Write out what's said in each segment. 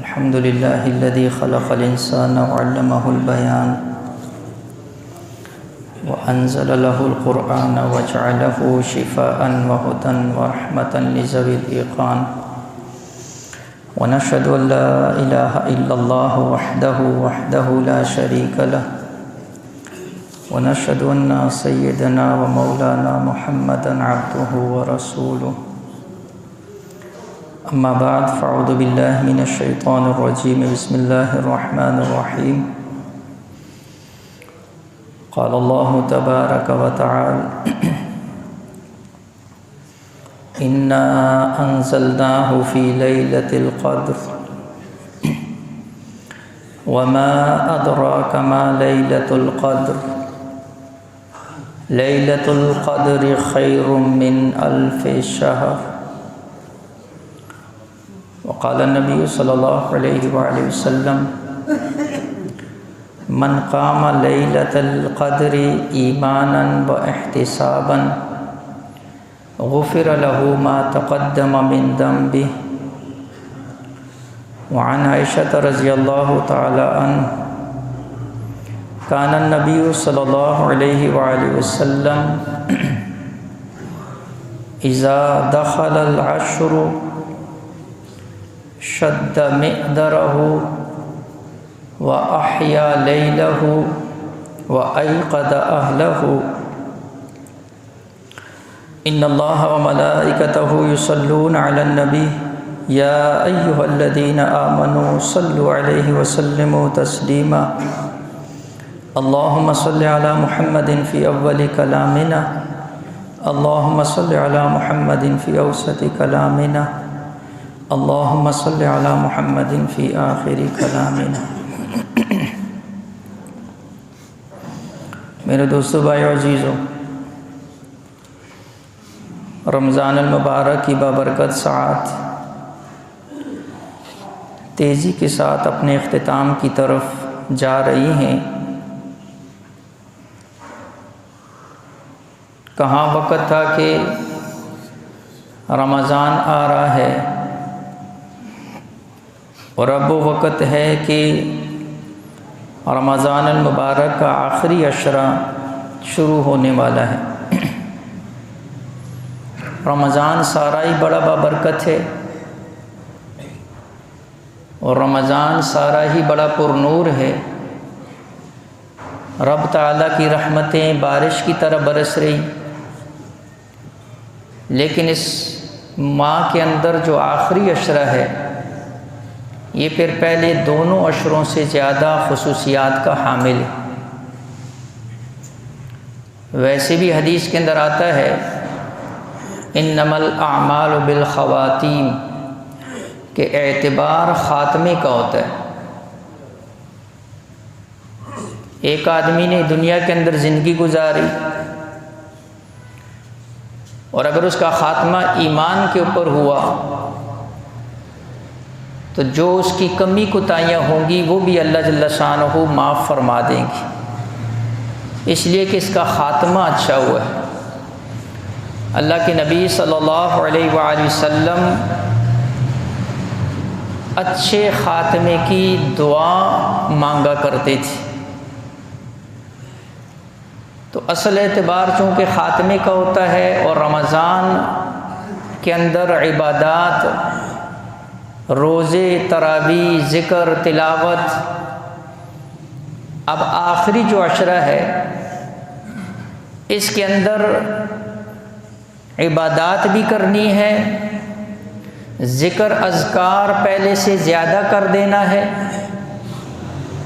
الحمد لله الذي خلق الإنسان وعلمه البيان وأنزل له القرآن وجعله شفاء وهدى ورحمة لذوي الإيقان ونشهد أن لا إله إلا الله وحده لا شريك له ونشهد أن سيدنا ومولانا محمدا عبده ورسوله أما بعد فأعوذ بالله من الشيطان الرجيم بسم الله الرحمن الرحيم قال الله تبارك وتعالى إنا أنزلناه في ليلة القدر وما أدراك ما ليلة القدر ليلة القدر خير من ألف شهر وقال النبي صلى الله عليه وآله وسلم من قام ليلة القدر إيمانا واحتسابا غفر له ما تقدم من ذنبه وعن عائشة رضي الله تعالى عنه كان النبي صلى الله عليه وآله وسلم إذا دخل العشر شد مئذره وأحيا ليله وأيقظ أهله إن الله وملائكته يصلون على النبي يا أيها الذين آمنوا صلوا عليه وسلموا تسليما اللهم صل على محمد في أول كلامنا اللهم صل على محمد في أوسط كلامنا اللهم صل على محمد في آخر كلامنا میرے دوستو بھائی عزیزو، رمضان المبارک کی بابرکت ساعت تیزی کے ساتھ اپنے اختتام کی طرف جا رہی ہیں۔ کہاں وقت تھا کہ رمضان آ رہا ہے اور اب وہ وقت ہے کہ رمضان المبارک کا آخری عشرہ شروع ہونے والا ہے۔ رمضان سارا ہی بڑا بابرکت ہے اور رمضان سارا ہی بڑا پرنور ہے۔ رب تعالیٰ کی رحمتیں بارش کی طرح برس رہی، لیکن اس ماہ کے اندر جو آخری عشرہ ہے یہ پھر پہلے دونوں عشروں سے زیادہ خصوصیات کا حامل ہے۔ ویسے بھی حدیث کے اندر آتا ہے انما الاعمال بالخواتیم، کہ اعتبار خاتمے کا ہوتا ہے۔ ایک آدمی نے دنیا کے اندر زندگی گزاری اور اگر اس کا خاتمہ ایمان کے اوپر ہوا تو جو اس کی کمی کوتاہیاں ہوں گی وہ بھی اللہ جل شانہ معاف فرما دیں گی، اس لیے کہ اس کا خاتمہ اچھا ہوا ہے۔ اللہ کے نبی صلی اللہ علیہ وآلہ وسلم اچھے خاتمے کی دعا مانگا کرتے تھے۔ تو اصل اعتبار چونکہ خاتمے کا ہوتا ہے اور رمضان کے اندر عبادات، روزے، تراویح، ذکر، تلاوت، اب آخری جو عشرہ ہے اس کے اندر عبادات بھی کرنی ہے، ذکر اذکار پہلے سے زیادہ کر دینا ہے،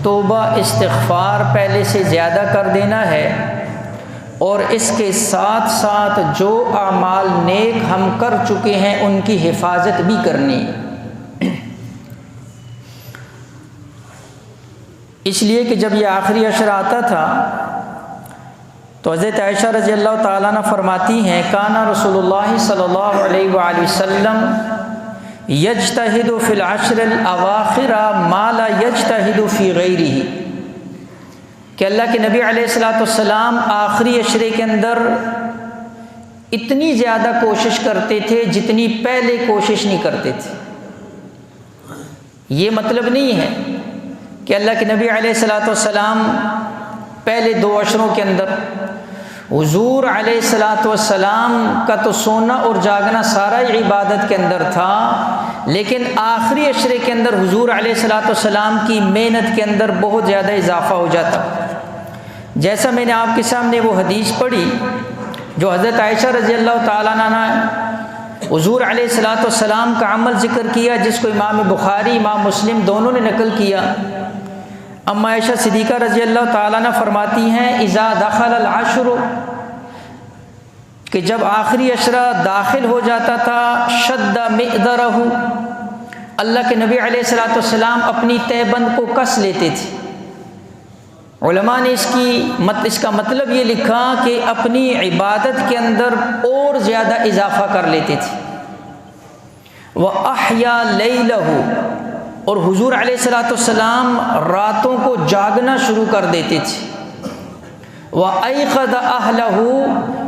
توبہ استغفار پہلے سے زیادہ کر دینا ہے، اور اس کے ساتھ ساتھ جو اعمال نیک ہم کر چکے ہیں ان کی حفاظت بھی کرنی ہے۔ اس لیے کہ جب یہ آخری عشرہ آتا تھا تو حضرت عائشہ رضی اللہ تعالیٰ عنہ فرماتی ہیں کان رسول اللہ صلی اللہ علیہ وآلہ وسلم یجتہد فی العشر الاواخر ما لا یجتہد فی غیرہ، کہ اللہ کے نبی علیہ الصلوۃ والسلام آخری عشرے کے اندر اتنی زیادہ کوشش کرتے تھے جتنی پہلے کوشش نہیں کرتے تھے۔ یہ مطلب نہیں ہے کہ اللہ کے نبی علیہ الصلوۃ والسلام پہلے 2 عشروں کے اندر، حضور علیہ الصلوۃ والسلام کا تو سونا اور جاگنا سارا ہی عبادت کے اندر تھا، لیکن آخری عشرے کے اندر حضور علیہ الصلوۃ والسلام کی محنت کے اندر بہت زیادہ اضافہ ہو جاتا۔ جیسا میں نے آپ کے سامنے وہ حدیث پڑھی جو حضرت عائشہ رضی اللہ تعالیٰ عنہ حضور علیہ الصلوۃ والسلام کا عمل ذکر کیا، جس کو امام بخاری امام مسلم دونوں نے نقل کیا۔ اما عائشہ صدیقہ رضی اللہ تعالیٰ عنہ فرماتی ہیں اذا دخل العشر، کہ جب آخری عشرہ داخل ہو جاتا تھا، شد مئذرہ، اللہ کے نبی علیہ الصلوۃ والسلام اپنی تہ بند کو کس لیتے تھے۔ علماء نے اس کا مطلب یہ لکھا کہ اپنی عبادت کے اندر اور زیادہ اضافہ کر لیتے تھے۔ وَأَحْيَا لَيْلَهُ، اور حضور علیہ الصلوۃ والسلام راتوں کو جاگنا شروع کر دیتے تھے۔ وَأَيْقَظَ أَهْلَهُ،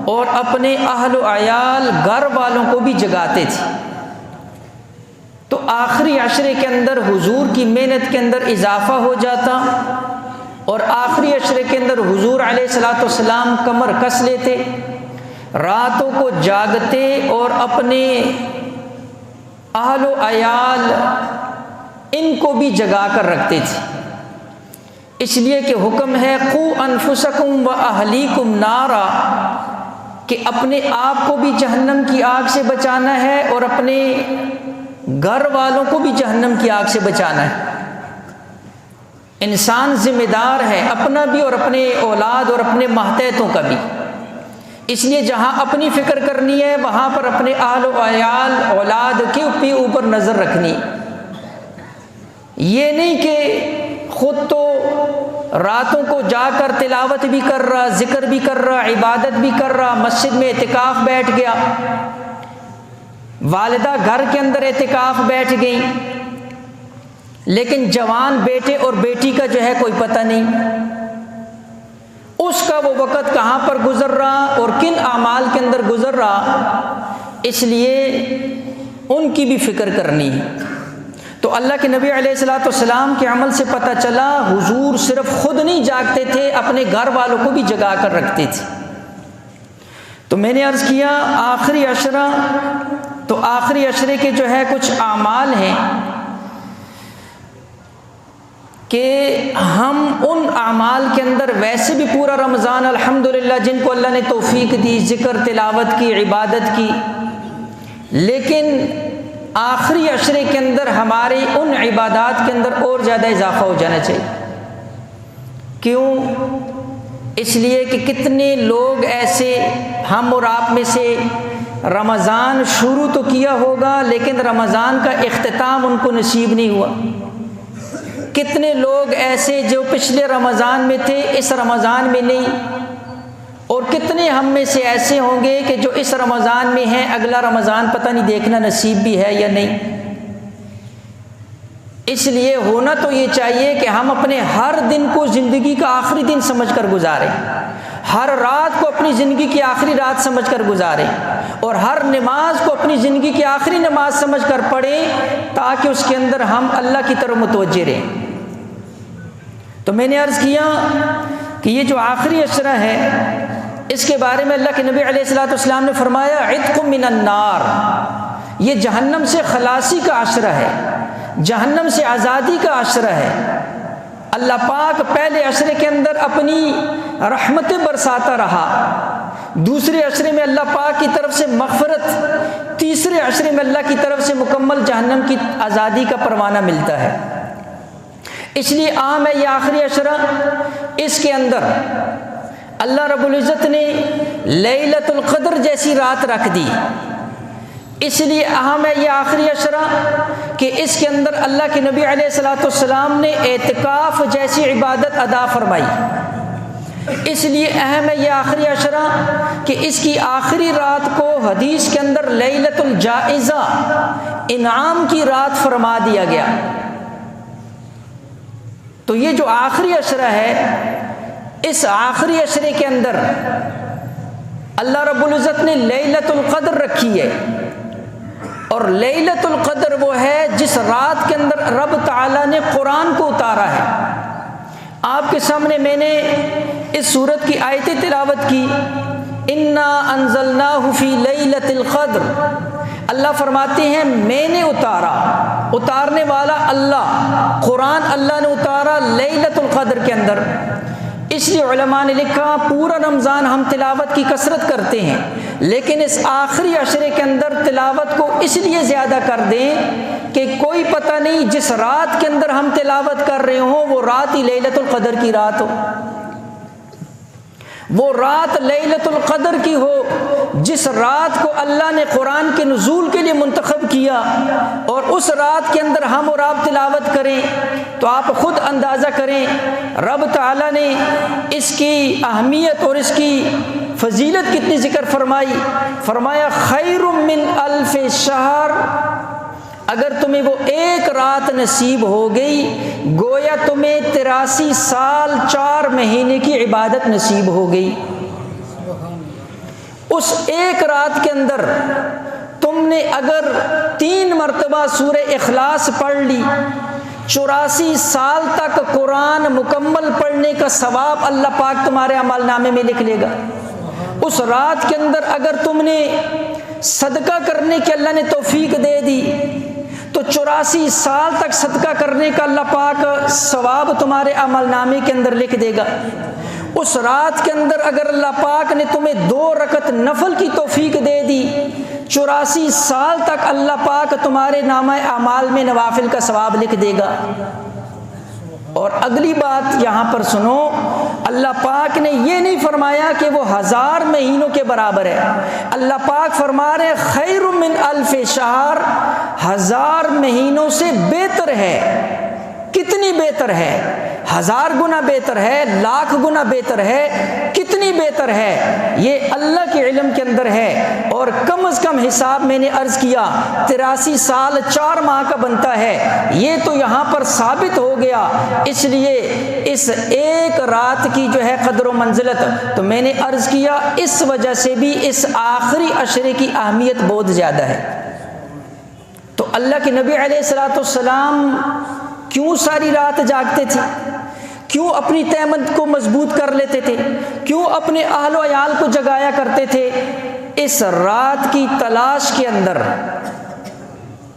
اور اپنے اہل و عیال گھر والوں کو بھی جگاتے تھے۔ تو آخری عشرے کے اندر حضور کی محنت کے اندر اضافہ ہو جاتا، اور آخری عشرے کے اندر حضور علیہ الصلوۃ والسلام کمر کس لیتے، راتوں کو جاگتے اور اپنے اہل و عیال ان کو بھی جگا کر رکھتے تھے۔ اس لیے کہ حکم ہے قوا انفسکم واہلیکم نارا، کہ اپنے آپ کو بھی جہنم کی آگ سے بچانا ہے اور اپنے گھر والوں کو بھی جہنم کی آگ سے بچانا ہے۔ انسان ذمہ دار ہے، اپنا بھی اور اپنے اولاد اور اپنے ماتحتوں کا بھی۔ اس لیے جہاں اپنی فکر کرنی ہے وہاں پر اپنے اہل و عیال اولاد کے اوپر نظر رکھنی۔ یہ نہیں کہ خود تو راتوں کو جا کر تلاوت بھی کر رہا، ذکر بھی کر رہا، عبادت بھی کر رہا، مسجد میں اعتکاف بیٹھ گیا، والدہ گھر کے اندر اعتکاف بیٹھ گئیں، لیکن جوان بیٹے اور بیٹی کا جو ہے کوئی پتہ نہیں، اس کا وہ وقت کہاں پر گزر رہا اور کن اعمال کے اندر گزر رہا، اس لیے ان کی بھی فکر کرنی ہے۔ تو اللہ کے نبی علیہ الصلوۃ والسلام کے عمل سے پتہ چلا حضور صرف خود نہیں جاگتے تھے، اپنے گھر والوں کو بھی جگا کر رکھتے تھے۔ تو میں نے عرض کیا آخری عشرہ، تو آخری عشرے کے جو ہے کچھ اعمال ہیں کہ ہم ان اعمال کے اندر ویسے بھی پورا رمضان الحمدللہ جن کو اللہ نے توفیق دی، ذکر تلاوت کی، عبادت کی، لیکن آخری عشرے کے اندر ہماری ان عبادات کے اندر اور زیادہ اضافہ ہو جانا چاہیے۔ کیوں؟ اس لیے کہ کتنے لوگ ایسے ہم اور آپ میں سے رمضان شروع تو کیا ہوگا لیکن رمضان کا اختتام ان کو نصیب نہیں ہوا۔ کتنے لوگ ایسے جو پچھلے رمضان میں تھے اس رمضان میں نہیں، اور کتنے ہم میں سے ایسے ہوں گے کہ جو اس رمضان میں ہیں اگلا رمضان پتہ نہیں دیکھنا نصیب بھی ہے یا نہیں۔ اس لیے ہونا تو یہ چاہیے کہ ہم اپنے ہر دن کو زندگی کا آخری دن سمجھ کر گزاریں، ہر رات کو اپنی زندگی کی آخری رات سمجھ کر گزاریں، اور ہر نماز کو اپنی زندگی کی آخری نماز سمجھ کر پڑھیں تاکہ اس کے اندر ہم اللہ کی طرف متوجہ رہیں۔ تو میں نے عرض کیا کہ یہ جو آخری عشرہ ہے اس کے بارے میں اللہ کے نبی علیہ الصلوۃ والسلام نے فرمایا عتق من النار، یہ جہنم سے خلاصی کا عشرہ ہے، جہنم سے آزادی کا عشرہ ہے۔ اللہ پاک پہلے عشرے کے اندر اپنی رحمتیں برساتا رہا، دوسرے عشرے میں اللہ پاک کی طرف سے مغفرت، تیسرے عشرے میں اللہ کی طرف سے مکمل جہنم کی آزادی کا پروانہ ملتا ہے۔ اس لیے عام ہے یہ آخری عشرہ، اس کے اندر اللہ رب العزت نے لیلۃ القدر جیسی رات رکھ دی، اس لیے اہم ہے یہ آخری عشرہ کہ اس کے اندر اللہ کے نبی علیہ الصلوۃ والسلام نے اعتکاف جیسی عبادت ادا فرمائی۔ اس لیے اہم ہے یہ آخری عشرہ کہ اس کی آخری رات کو حدیث کے اندر لیلۃ الجائزہ، انعام کی رات فرما دیا گیا۔ تو یہ جو آخری عشرہ ہے اس آخری عشرے کے اندر اللہ رب العزت نے لیلۃ القدر رکھی ہے، اور لیلۃ القدر وہ ہے جس رات کے اندر رب تعالی قرآن کو اتارا ہے۔ آپ کے سامنے میں نے اس سورت کی آیت تلاوت کی، انا انزلناہ فی لیلۃ القدر۔ اللہ فرماتے ہیں میں نے اتارا، اتارنے والا اللہ، قرآن اللہ نے اتارا لیلۃ القدر کے اندر۔ اس لیے علماء نے لکھا پورا رمضان ہم تلاوت کی کثرت کرتے ہیں، لیکن اس آخری عشرے کے اندر تلاوت کو اس لیے زیادہ کر دیں کہ کوئی پتہ نہیں جس رات کے اندر ہم تلاوت کر رہے ہوں وہ رات ہی لیلۃ القدر کی رات ہو، وہ رات لیلۃ القدر کی ہو جس رات کو اللہ نے قرآن کے نزول کے لیے منتخب کیا، اور اس رات کے اندر ہم اور آپ تلاوت کریں تو آپ خود اندازہ کریں رب تعالیٰ نے اس کی اہمیت اور اس کی فضیلت کتنی ذکر فرمائی۔ فرمایا خیر من الف شہر، اگر تمہیں وہ ایک رات نصیب ہو گئی گویا تمہیں 83 سال 4 مہینے کی عبادت نصیب ہو گئی۔ اس ایک رات کے اندر تم نے اگر 3 مرتبہ سورہ اخلاص پڑھ لی، 84 سال تک قرآن مکمل پڑھنے کا ثواب اللہ پاک تمہارے عمل نامے میں لکھ لے گا۔ اس رات کے اندر اگر تم نے صدقہ کرنے کی اللہ نے توفیق دے دی تو 84 سال تک صدقہ کرنے کا اللہ پاک ثواب تمہارے عمل نامے کے اندر لکھ دے گا۔ اس رات کے اندر اگر اللہ پاک نے تمہیں 2 رکعت نفل کی توفیق دے دی، 84 سال تک اللہ پاک تمہارے نامہ اعمال میں نوافل کا ثواب لکھ دے گا۔ اور اگلی بات یہاں پر سنو، اللہ پاک نے یہ نہیں فرمایا کہ وہ 1000 مہینوں کے برابر ہے، اللہ پاک فرما رہے خیر من الف شہر، 1000 مہینوں سے بہتر ہے۔ کتنی بہتر ہے؟ 1000 گنا بہتر ہے، 1,00,000 گنا بہتر ہے، کتنی بہتر ہے یہ اللہ کے علم کے اندر ہے۔ اور کم از کم حساب میں نے عرض کیا 83 سال 4 ماہ کا بنتا ہے، یہ تو یہاں پر ثابت ہو گیا۔ اس لیے اس ایک رات کی جو ہے قدر و منزلت تو میں نے عرض کیا اس وجہ سے بھی اس آخری عشرے کی اہمیت بہت زیادہ ہے۔ تو اللہ کے نبی علیہ الصلوۃ والسلام کیوں ساری رات جاگتے تھے؟ کیوں اپنی تہمت کو مضبوط کر لیتے تھے؟ کیوں اپنے اہل و عیال کو جگایا کرتے تھے؟ اس رات کی تلاش کے اندر۔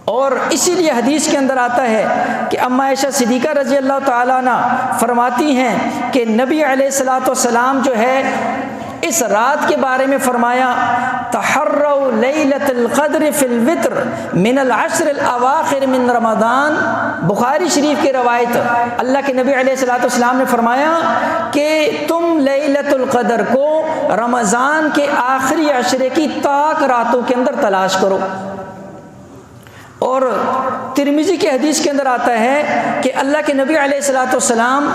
اور اسی لیے حدیث کے اندر آتا ہے کہ اما عائشہ صدیقہ رضی اللہ تعالیٰ عنہ فرماتی ہیں کہ نبی علیہ الصلوۃ والسلام جو ہے اس رات کے بارے میں فرمایا تحروا لیلۃ القدر فی الوتر من العشر الاواخر من رمضان، بخاری شریف کی روایت۔ اللہ کے نبی علیہ الصلوۃ والسلام نے فرمایا کہ تم لیلۃ القدر کو رمضان کے آخری عشرے کی طاق راتوں کے اندر تلاش کرو۔ اور ترمذی کی حدیث کے اندر آتا ہے کہ اللہ کے نبی علیہ الصلوۃ والسلام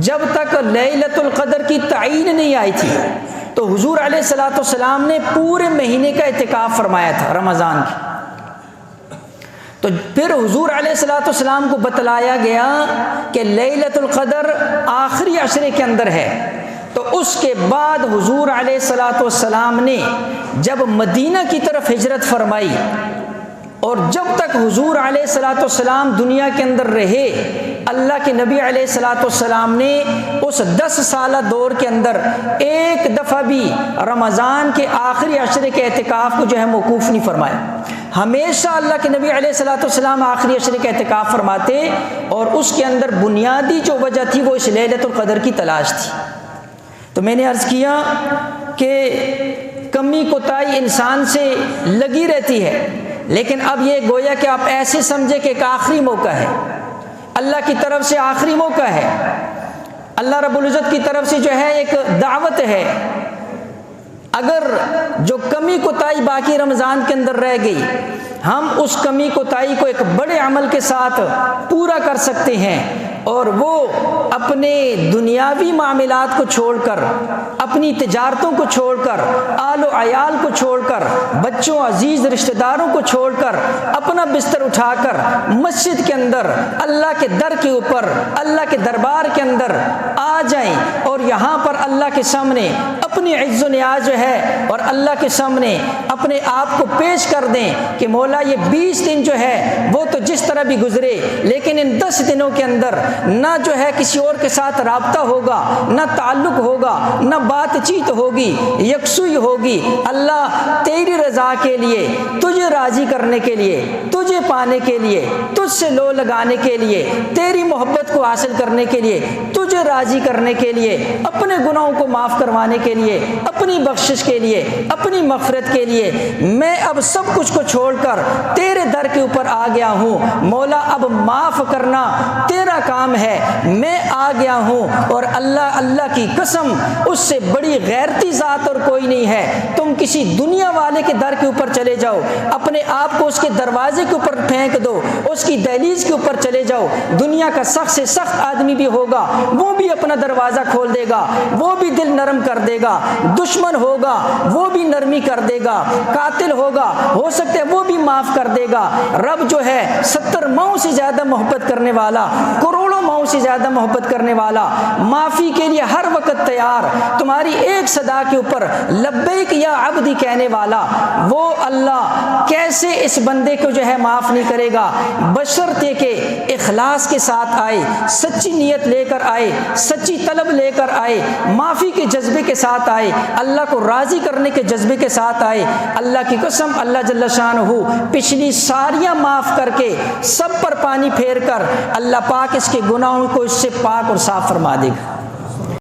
جب تک لیلۃ القدر کی تعین نہیں آئی تھی تو حضور علیہ الصلوۃ والسلام نے پورے مہینے کا اعتکاف فرمایا تھا رمضان کی۔ تو پھر حضور علیہ الصلوۃ والسلام کو بتلایا گیا کہ لیلۃ القدر آخری عشرے کے اندر ہے۔ تو اس کے بعد حضور علیہ الصلوۃ والسلام نے جب مدینہ کی طرف ہجرت فرمائی اور جب تک حضور علیہ الصلوۃ والسلام دنیا کے اندر رہے، اللہ کے نبی علیہ الصلوۃ والسلام نے اس 10 سالہ دور کے اندر ایک دفعہ بھی رمضان کے آخری عشرے کے اعتکاف کو جو ہے موقوف نہیں فرمایا۔ ہمیشہ اللہ کے نبی علیہ الصلوۃ والسلام آخری عشرے کا اعتکاف فرماتے، اور اس کے اندر بنیادی جو وجہ تھی وہ اس لیلۃ القدر کی تلاش تھی۔ تو میں نے عرض کیا کہ کمی کوتاہی انسان سے لگی رہتی ہے، لیکن اب یہ گویا کہ آپ ایسے سمجھے کہ ایک آخری موقع ہے، اللہ کی طرف سے آخری موقع ہے، اللہ رب العزت کی طرف سے جو ہے ایک دعوت ہے۔ اگر جو کمی کوتاہی باقی رمضان کے اندر رہ گئی، ہم اس کمی کوتاہی کو ایک بڑے عمل کے ساتھ پورا کر سکتے ہیں، اور وہ اپنے دنیاوی معاملات کو چھوڑ کر، اپنی تجارتوں کو چھوڑ کر، آل و عیال کو چھوڑ کر، بچوں عزیز رشتہ داروں کو چھوڑ کر، اپنا بستر اٹھا کر مسجد کے اندر اللہ کے در کے اوپر، اللہ کے دربار کے اندر آ جائیں، اور یہاں پر اللہ کے سامنے اپنی عز و نیاز جو ہے اور اللہ کے سامنے اپنے آپ کو پیش کر دیں کہ مولا یہ 20 دن جو ہے وہ تو جس طرح بھی گزرے، لیکن ان 10 دنوں کے اندر نہ جو ہے کسی اور کے ساتھ رابطہ ہوگا، نہ تعلق ہوگا، نہ بات چیت ہوگی، یکسوئی ہوگی۔ اللہ تیری رضا کے لیے، تجھے راضی کرنے کے لیے، تجھے پانے کے لیے، تجھ سے لو لگانے کے لیے، تیری محبت کو حاصل کرنے کے لیے، تجھے راضی کرنے کے لیے، اپنے گناہوں کو معاف کروانے کے لیے، اپنی بخشش کے لیے، اپنی مغفرت کے لیے میں اب سب کچھ کو چھوڑ کر تیرے در کے اوپر آ گیا ہوں۔ مولا اب معاف کرنا تیرا کام ہے، میں آ گیا ہوں۔ اور اللہ کی قسم اس سے بڑی غیرتی ذات اور کوئی نہیں ہے۔ تم کسی دنیا والے کے در کے اوپر چلے جاؤ، اپنے آپ کو اس کے دروازے کے اوپر پھینک دو، اس کی دہلیز کے اوپر چلے جاؤ، دنیا کا سخت سے سخت آدمی بھی ہوگا وہ بھی اپنا دروازہ کھول دے گا، وہ بھی دل نرم کر دے گا، دشمن ہوگا وہ بھی نرمی کر دے گا، قاتل ہوگا ہو سکتا ہے وہ بھی معاف کر دے گا۔ رب جو ہے 70 ماؤں سے زیادہ محبت کرنے والا، کروڑوں ماؤں سے زیادہ محبت کرنے والا، معافی کے لیے ہر وقت تیار، تمہاری ایک صدا کے اوپر لبیک یا عبدی کہنے والا وہ اللہ کیسے اس بندے کو جو ہے معاف نہیں کرے گا؟ بشرطے کہ اخلاص کے ساتھ آئے، سچی نیت لے کر آئے، سچی طلب لے کر آئے، معافی کے جذبے کے ساتھ آئے، اللہ کو راضی کرنے کے جذبے کے ساتھ آئے۔ اللہ کی قسم اللہ جل شانہ پچھلی ساریاں معاف کر کے سب پر پانی پھیر کر اللہ پاک اس کے گناہوں کو اس سے پاک اور صاف فرما دے گا۔